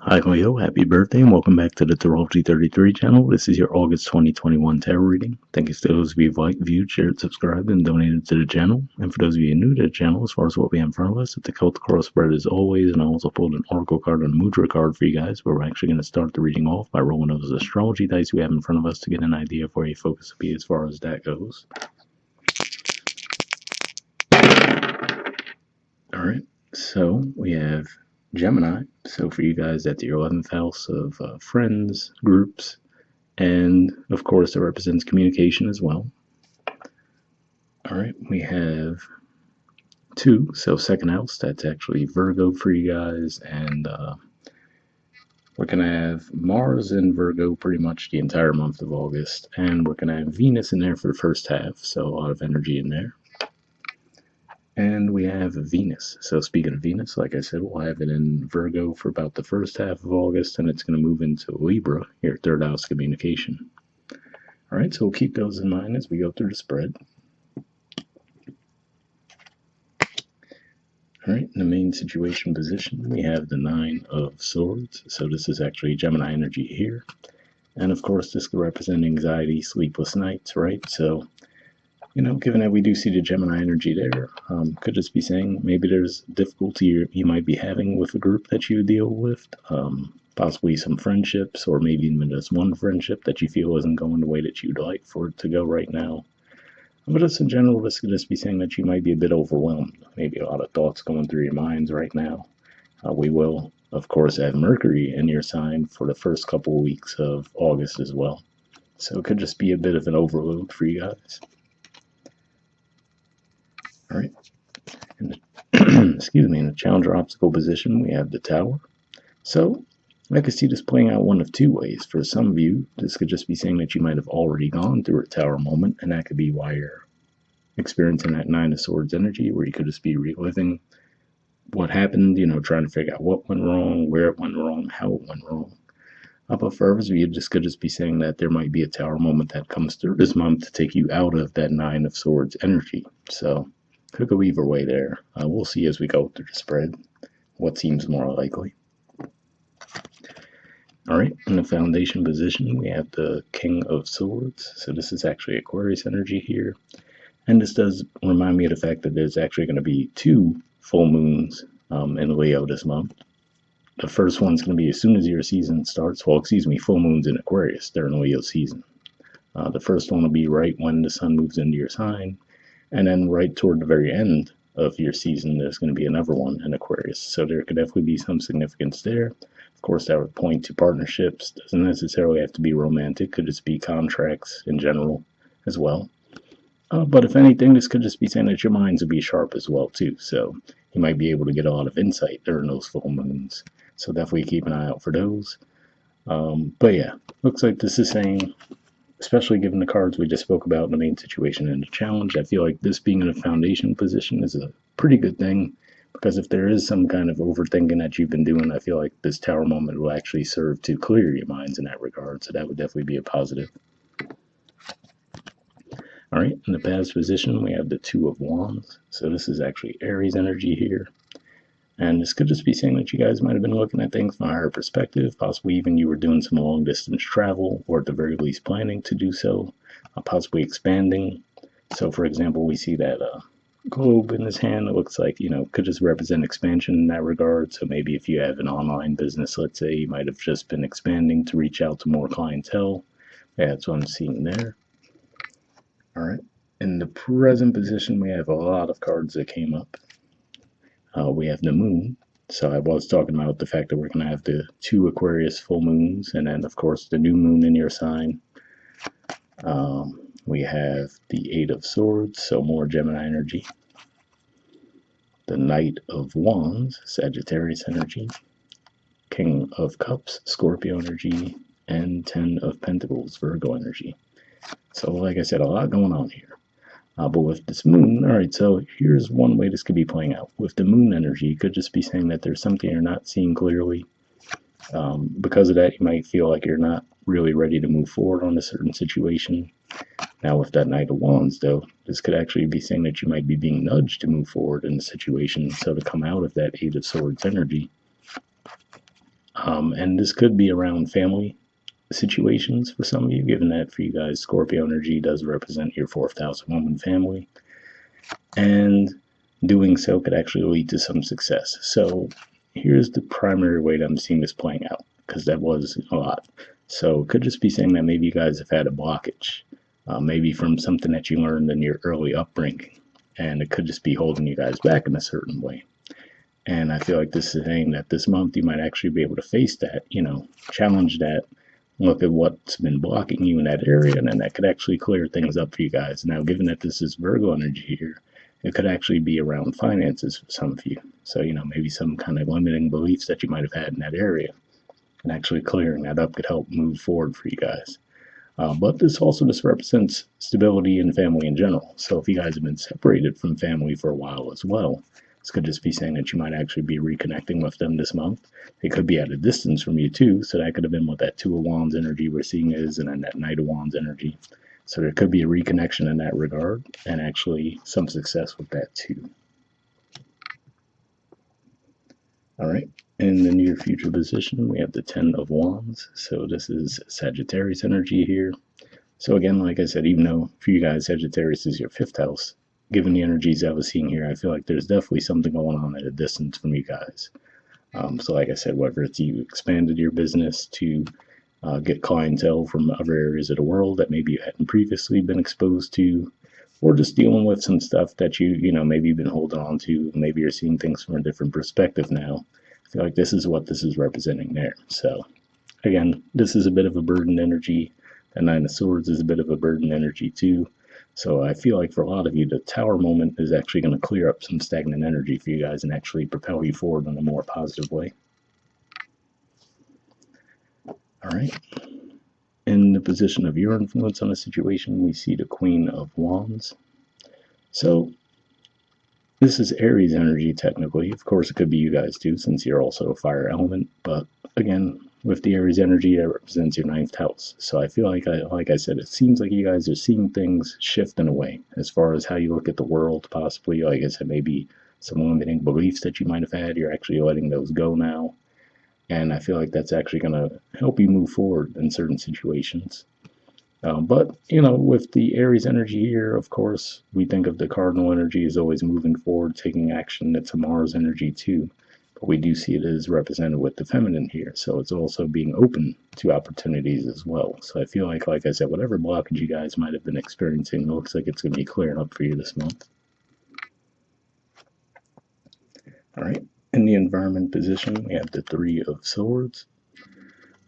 Hi, yo, happy birthday, and welcome back to the Astrology 33 channel. This is your August 2021 tarot reading. Thank you to those of you who liked, viewed, shared, subscribed, and donated to the channel. And for those of you new to the channel, as far as what we have in front of us, the Celtic Cross spread as always, and I also pulled an Oracle card and a Mudra card for you guys, but we're actually going to start the reading off by rolling those astrology dice we have in front of us to get an idea of where your focus will be as far as that goes. Alright, so we have Gemini. So for you guys, that's your 11th house of friends, groups, and of course it represents communication as well. Alright, we have 2, so second house, that's actually Virgo for you guys, and we're going to have Mars in Virgo pretty much the entire month of August, and we're going to have Venus in there for the first half, so a lot of energy in there. And we have Venus. So speaking of Venus, like I said, we'll have it in Virgo for about the first half of August, and it's going to move into Libra, your third house communication. All right, so we'll keep those in mind as we go through the spread. All right, in the main situation position, we have the 9 of Swords. So this is actually Gemini energy here. And of course, this could represent anxiety, sleepless nights, right? So given that we do see the Gemini energy there, could just be saying maybe there's difficulty you might be having with a group that you deal with, possibly some friendships, or maybe even just one friendship that you feel isn't going the way that you'd like for it to go right now. But just in general, this could just be saying that you might be a bit overwhelmed, maybe a lot of thoughts going through your minds right now. We will, of course, have Mercury in your sign for the first couple of weeks of August as well. So it could just be a bit of an overload for you guys. All right. Excuse me, in the challenger obstacle position, we have the Tower. So I could see this playing out one of two ways. For some of you, this could just be saying that you might have already gone through a Tower moment, and that could be why you're experiencing that 9 of Swords energy, where you could just be reliving what happened, trying to figure out what went wrong, where it went wrong, how it went wrong. But for others of you, this could just be saying that there might be a Tower moment that comes through this month to take you out of that 9 of Swords energy. So could go either way there. We'll see as we go through the spread what seems more likely. Alright, in the foundation position, we have the King of Swords. So this is actually Aquarius energy here. And this does remind me of the fact that there's actually going to be 2 full moons in Leo this month. The first one's going to be as soon as your season starts. Full moons in Aquarius during Leo season. The first one will be right when the sun moves into your sign. And then right toward the very end of your season, there's going to be another one in Aquarius. So there could definitely be some significance there. Of course, that would point to partnerships. Doesn't necessarily have to be romantic. Could just be contracts in general as well. But if anything, this could just be saying that your minds will be sharp as well, too. So you might be able to get a lot of insight during those full moons. So definitely keep an eye out for those. But yeah, looks like this is saying, especially given the cards we just spoke about in the main situation and the challenge, I feel like this being in a foundation position is a pretty good thing, because if there is some kind of overthinking that you've been doing, I feel like this Tower moment will actually serve to clear your minds in that regard, so that would definitely be a positive. Alright, in the past position, we have the 2 of Wands, so this is actually Aries energy here. And this could just be saying that you guys might have been looking at things from a higher perspective, possibly even you were doing some long distance travel, or at the very least planning to do so, possibly expanding. So for example, we see that globe in his hand. It looks like, could just represent expansion in that regard. So maybe if you have an online business, let's say, you might have just been expanding to reach out to more clientele. Yeah, that's what I'm seeing there. All right. In the present position, we have a lot of cards that came up. We have the moon. So I was talking about the fact that we're going to have the 2 Aquarius full moons, and then of course the new moon in your sign. We have the 8 of Swords, so more Gemini energy. The Knight of Wands, Sagittarius energy. King of Cups, Scorpio energy. And 10 of Pentacles, Virgo energy. So like I said, a lot going on here. But with this moon, alright, so here's one way this could be playing out. With the moon energy, it could just be saying that there's something you're not seeing clearly. Because of that, you might feel like you're not really ready to move forward on a certain situation. Now with that Knight of Wands, though, this could actually be saying that you might be being nudged to move forward in the situation. So to come out of that 8 of Swords energy, And this could be around family situations for some of you, given that for you guys, Scorpio energy does represent your fourth house home and family. And doing so could actually lead to some success. So here's the primary way that I'm seeing this playing out, because that was a lot. So it could just be saying that maybe you guys have had a blockage, maybe from something that you learned in your early upbringing, and it could just be holding you guys back in a certain way. And I feel like this is saying that this month you might actually be able to face that, challenge that, look at what's been blocking you in that area, and then that could actually clear things up for you guys. Now, given that this is Virgo energy here, it could actually be around finances for some of you. So, maybe some kind of limiting beliefs that you might have had in that area. And actually clearing that up could help move forward for you guys. But this also just represents stability in family in general. So if you guys have been separated from family for a while as well, this could just be saying that you might actually be reconnecting with them this month. They could be at a distance from you too, so that could have been what that Two of Wands energy we're seeing is, and then that Knight of Wands energy. So there could be a reconnection in that regard, and actually some success with that too. All right. In the near future position, we have the Ten of Wands. So this is Sagittarius energy here. So again, like I said, even though for you guys, Sagittarius is your fifth house, given the energies I was seeing here, I feel like there's definitely something going on at a distance from you guys. So like I said, whether it's you expanded your business to get clientele from other areas of the world that maybe you hadn't previously been exposed to, or just dealing with some stuff that maybe you've been holding on to. Maybe you're seeing things from a different perspective now. I feel like this is what this is representing there. So again, this is a bit of a burden energy. The Nine of Swords is a bit of a burden energy too. So I feel like for a lot of you, the Tower moment is actually going to clear up some stagnant energy for you guys and actually propel you forward in a more positive way. All right. In the position of your influence on a situation, we see the Queen of Wands. So this is Aries energy technically. Of course, it could be you guys too, since you're also a fire element. But again, with the Aries energy, that represents your ninth house. So I feel like I said, it seems like you guys are seeing things shift in a way as far as how you look at the world, possibly. Like I said, maybe some limiting beliefs that you might have had, you're actually letting those go now. And I feel like that's actually going to help you move forward in certain situations. But, with the Aries energy here, of course, we think of the cardinal energy as always moving forward, taking action. It's a Mars energy too. But we do see it as represented with the feminine here. So it's also being open to opportunities as well. So I feel like I said, whatever blockage you guys might have been experiencing, it looks like it's going to be clearing up for you this month. All right. In the environment position, we have the Three of Swords.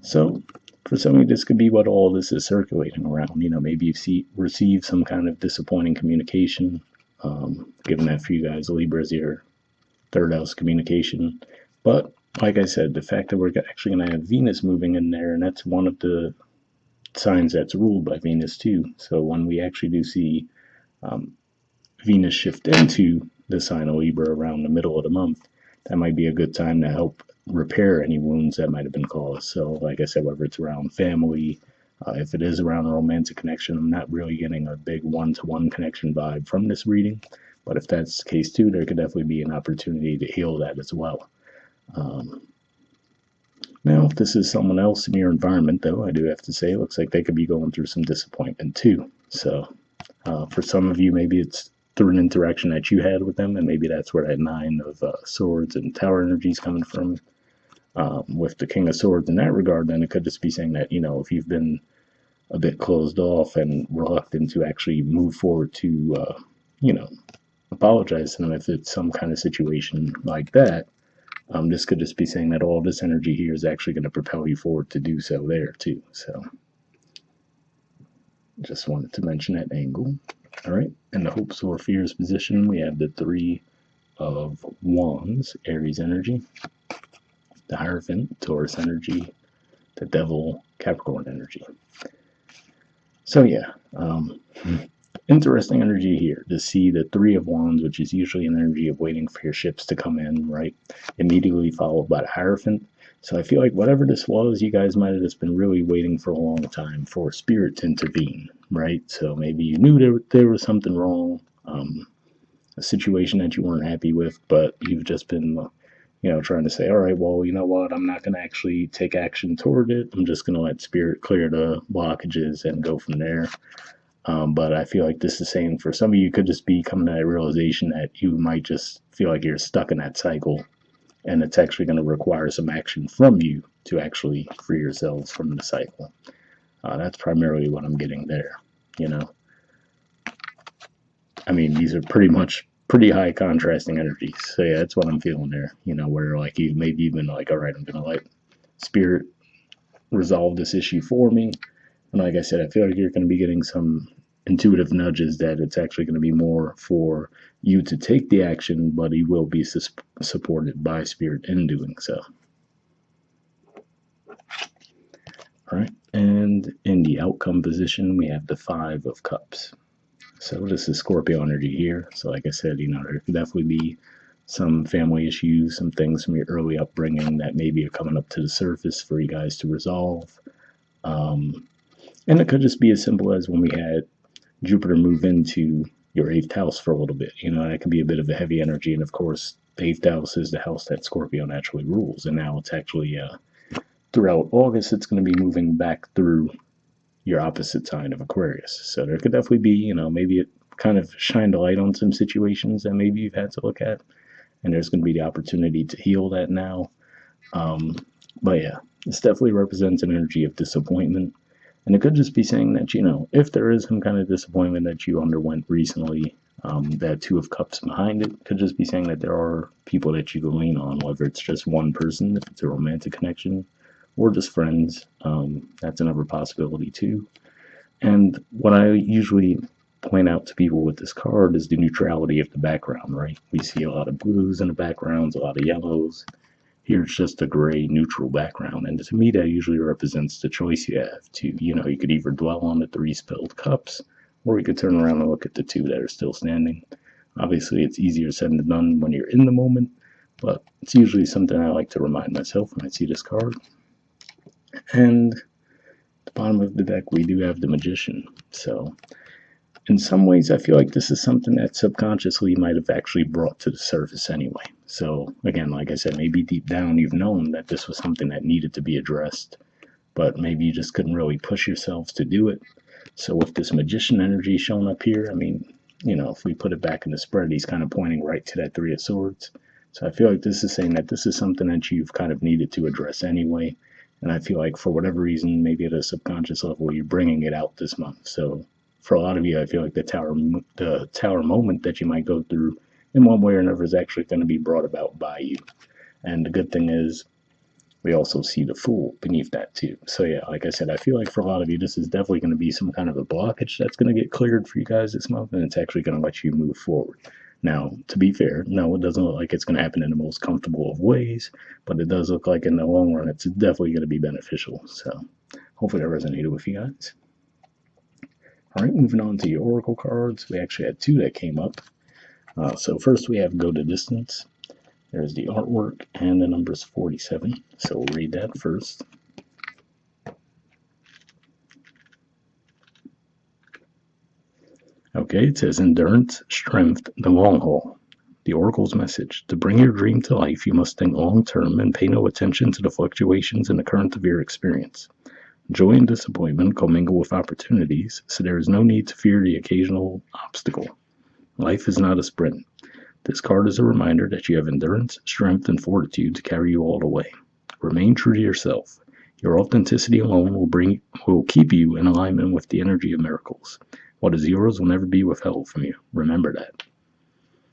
So for some of you, this could be what all this is circulating around. Maybe you've received some kind of disappointing communication, given that for you guys, Libra is your third house communication. But like I said, the fact that we're actually going to have Venus moving in there, and that's one of the signs that's ruled by Venus too. So when we actually do see Venus shift into the sign of Libra around the middle of the month, that might be a good time to help repair any wounds that might have been caused. So like I said, whether it's around family, if it is around a romantic connection, I'm not really getting a big one-to-one connection vibe from this reading. But if that's the case too, there could definitely be an opportunity to heal that as well. Now, if this is someone else in your environment, though, I do have to say, it looks like they could be going through some disappointment too. So for some of you, maybe it's through an interaction that you had with them, and maybe that's where that Nine of Swords and Tower energy is coming from. With the King of Swords in that regard, then it could just be saying that, if you've been a bit closed off and reluctant to actually move forward to, apologize to them if it's some kind of situation like that, this could just be saying that all this energy here is actually going to propel you forward to do so there too. So just wanted to mention that angle. All right, in the hopes or fears position, we have the Three of Wands, Aries energy, the Hierophant, Taurus energy, the Devil, Capricorn energy. So yeah, interesting energy here to see the Three of Wands, which is usually an energy of waiting for your ships to come in, right? Immediately followed by the Hierophant. So I feel like whatever this was, you guys might have just been really waiting for a long time for Spirit to intervene, right? So maybe you knew there was something wrong, a situation that you weren't happy with, but you've just been trying to say, all right, well, you know what, I'm not going to actually take action toward it. I'm just going to let spirit clear the blockages and go from there. But I feel like this is saying for some of you could just be coming to that realization that you might just feel like you're stuck in that cycle, and it's actually going to require some action from you to actually free yourselves from the cycle. That's primarily what I'm getting there. You know, I mean, these are pretty high contrasting energies. So yeah, that's what I'm feeling there. Where like you maybe even like, all right, I'm gonna let spirit resolve this issue for me. And like I said, I feel like you're going to be getting some intuitive nudges that it's actually going to be more for you to take the action, but you will be supported by spirit in doing so. All right. And in the outcome position, we have the Five of Cups. So this is Scorpio energy here. So like I said, there could definitely be some family issues, some things from your early upbringing that maybe are coming up to the surface for you guys to resolve. And it could just be as simple as when we had Jupiter move into your 8th house for a little bit. That could be a bit of a heavy energy. And of course, the 8th house is the house that Scorpio naturally rules. And now it's actually, throughout August, it's going to be moving back through your opposite sign of Aquarius. So there could definitely be, maybe it kind of shined a light on some situations that maybe you've had to look at. And there's going to be the opportunity to heal that now. But yeah, this definitely represents an energy of disappointment. And it could just be saying that, if there is some kind of disappointment that you underwent recently, that Two of Cups behind it could just be saying that there are people that you can lean on, whether it's just one person, if it's a romantic connection, or just friends. That's another possibility too. And what I usually point out to people with this card is the neutrality of the background, right? We see a lot of blues in the backgrounds, a lot of yellows. Here it's just a gray neutral background. And to me, that usually represents the choice you have to, you could either dwell on the 3 spilled cups, or you could turn around and look at the 2 that are still standing. Obviously, it's easier said than done when you're in the moment, but it's usually something I like to remind myself when I see this card. And at the bottom of the deck, we do have the Magician. So in some ways, I feel like this is something that subconsciously might have actually brought to the surface anyway. So again, like I said, maybe deep down you've known that this was something that needed to be addressed, but maybe you just couldn't really push yourselves to do it. So with this Magician energy showing up here, I mean, if we put it back in the spread, he's kind of pointing right to that 3 of Swords. So I feel like this is saying that this is something that you've kind of needed to address anyway. And I feel like for whatever reason, maybe at a subconscious level, you're bringing it out this month. So for a lot of you, I feel like the tower moment that you might go through in one way or another is actually going to be brought about by you. And the good thing is, we also see the Fool beneath that too. So yeah, like I said, I feel like for a lot of you, this is definitely going to be some kind of a blockage that's going to get cleared for you guys this month, and it's actually going to let you move forward. Now, to be fair, no, it doesn't look like it's going to happen in the most comfortable of ways, but it does look like in the long run, it's definitely going to be beneficial. So hopefully that resonated with you guys. All right, moving on to your oracle cards. We actually had 2 that came up. So first we have Go the Distance. There's the artwork and the number's 47. So we'll read that first. Okay, it says endurance, strength, the long haul. The oracle's message: to bring your dream to life, you must think long term and pay no attention to the fluctuations in the current of your experience. Joy and disappointment commingle with opportunities, so there is no need to fear the occasional obstacle. Life is not a sprint. This card is a reminder that you have endurance, strength, and fortitude to carry you all the way. Remain true to yourself. Your authenticity alone will keep you in alignment with the energy of miracles. What is yours will never be withheld from you. Remember that.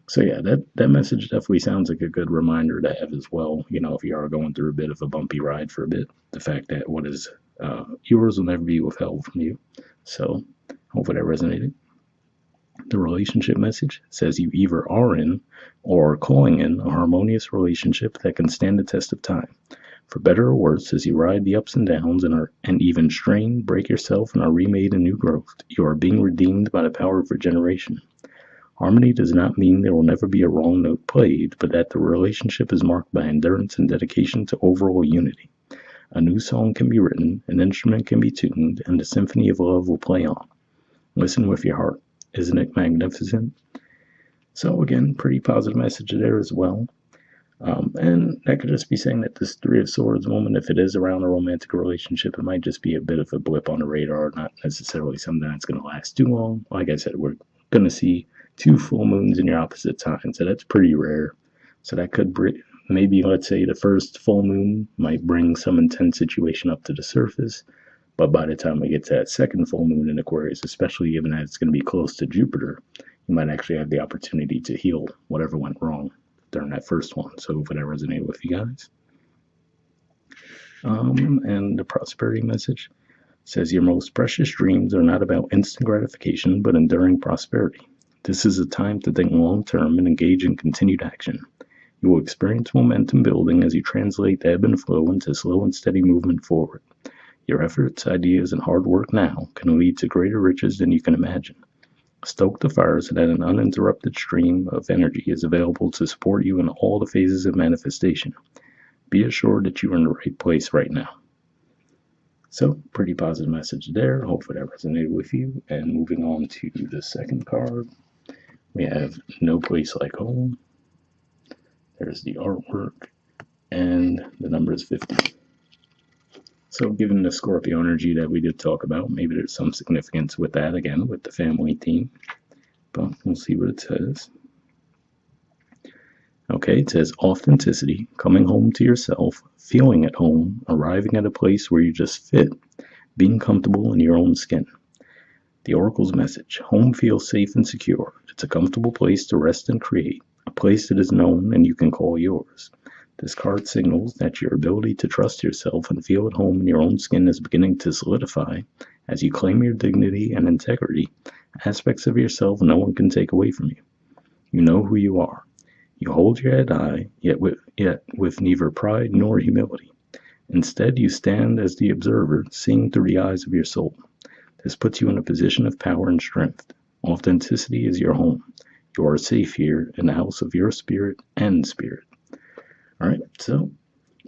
So yeah, that message definitely sounds like a good reminder to have as well. If you are going through a bit of a bumpy ride for a bit, the fact that what is yours will never be withheld from you. So hopefully that resonated. The relationship message says you either are in or are calling in a harmonious relationship that can stand the test of time. For better or worse, as you ride the ups and downs and even strain, break yourself, and are remade in new growth, you are being redeemed by the power of regeneration. Harmony does not mean there will never be a wrong note played, but that the relationship is marked by endurance and dedication to overall unity. A new song can be written, an instrument can be tuned, and the symphony of love will play on. Listen with your heart. Isn't it magnificent? So again, pretty positive message there as well. And that could just be saying that this Three of Swords moment, if it is around a romantic relationship, it might just be a bit of a blip on the radar, not necessarily something that's going to last too long. Like I said, we're going to see 2 full moons in your opposite sign, so that's pretty rare. So that could maybe, let's say, the first full moon might bring some intense situation up to the surface, but by the time we get to that second full moon in Aquarius, especially given that it's going to be close to Jupiter, you might actually have the opportunity to heal whatever went wrong during that first one. So hopefully that resonated with you guys. And the prosperity message says your most precious dreams are not about instant gratification, but enduring prosperity. This is a time to think long term and engage in continued action. You will experience momentum building as you translate the ebb and flow into slow and steady movement forward. Your efforts, ideas, and hard work now can lead to greater riches than you can imagine. Stoke the fire so that an uninterrupted stream of energy is available to support you in all the phases of manifestation. Be assured that you are in the right place right now. So, pretty positive message there. Hopefully that resonated with you. And moving on to the second card, we have No Place Like Home. There's the artwork, and the number is 50. So, given the Scorpio energy that we did talk about, maybe there's some significance with that again, with the family theme. But we'll see what it says. Okay, it says authenticity, coming home to yourself, feeling at home, arriving at a place where you just fit, being comfortable in your own skin. The Oracle's message, home feels safe and secure. It's a comfortable place to rest and create, a place that is known and you can call yours. This card signals that your ability to trust yourself and feel at home in your own skin is beginning to solidify as you claim your dignity and integrity, aspects of yourself no one can take away from you. You know who you are. You hold your head high, yet with neither pride nor humility. Instead, you stand as the observer, seeing through the eyes of your soul. This puts you in a position of power and strength. Authenticity is your home. You are safe here in the house of your spirit and spirit. All right, so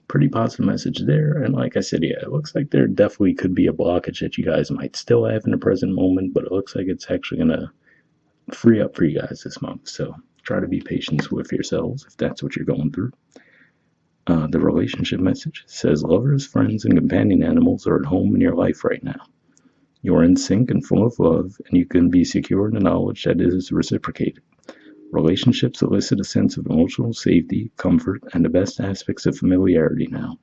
pretty positive message there. And like I said, yeah, it looks like there definitely could be a blockage that you guys might still have in the present moment, but it looks like it's actually going to free up for you guys this month. So try to be patient with yourselves if that's what you're going through. The relationship message says lovers, friends, and companion animals are at home in your life right now. You are in sync and full of love, and you can be secure in the knowledge that it is reciprocated. Relationships elicit a sense of emotional safety, comfort, and the best aspects of familiarity now.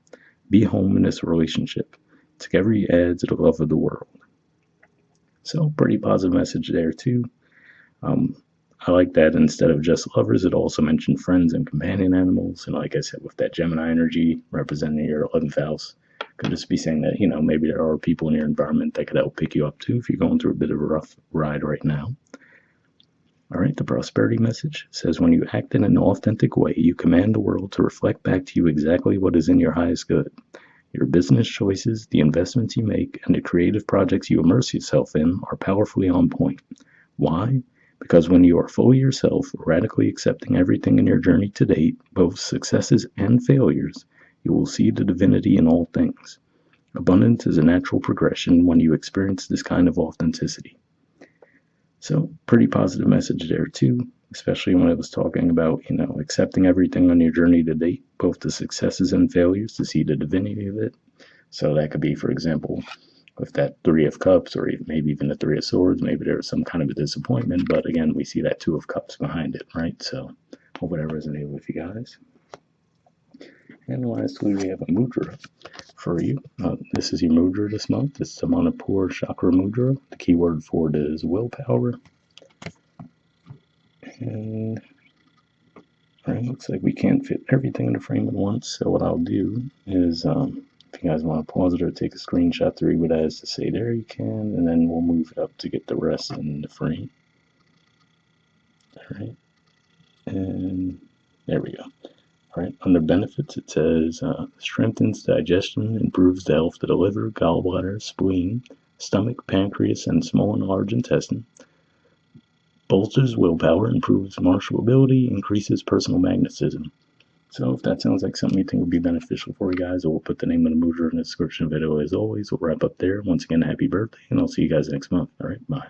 Be home in this relationship. Together you add to the love of the world. So, pretty positive message there, too. I like that instead of just lovers, it also mentioned friends and companion animals. And like I said, with that Gemini energy representing your 11th house, could just be saying that, maybe there are people in your environment that could help pick you up too if you're going through a bit of a rough ride right now. All right, the prosperity message says when you act in an authentic way, you command the world to reflect back to you exactly what is in your highest good. Your business choices, the investments you make, and the creative projects you immerse yourself in are powerfully on point. Why? Because when you are fully yourself, radically accepting everything in your journey to date, both successes and failures, you will see the divinity in all things. Abundance is a natural progression when you experience this kind of authenticity. So, pretty positive message there too, especially when it was talking about, accepting everything on your journey to date, both the successes and failures, to see the divinity of it. So that could be, for example, with that Three of Cups, or maybe even the Three of Swords, maybe there was some kind of a disappointment, but again, we see that Two of Cups behind it, right? So, hope that resonated with you guys. And lastly, we have a mudra for you. This is your mudra this month. It's the Manipura Chakra mudra. The keyword for it is willpower. And it looks like we can't fit everything in the frame at once, so what I'll do is if you guys want to pause it or take a screenshot to read what it has to say there, you can, and then we'll move it up to get the rest in the frame. All right, and there we go. All right, under benefits, it says strengthens digestion, improves the health of the liver, gallbladder, spleen, stomach, pancreas, and small and large intestine. Bolsters willpower, improves martial ability, increases personal magnetism. So if that sounds like something you think would be beneficial for you guys, we'll put the name of the mudra in the description video as always. We'll wrap up there. Once again, happy birthday, and I'll see you guys next month. All right, bye.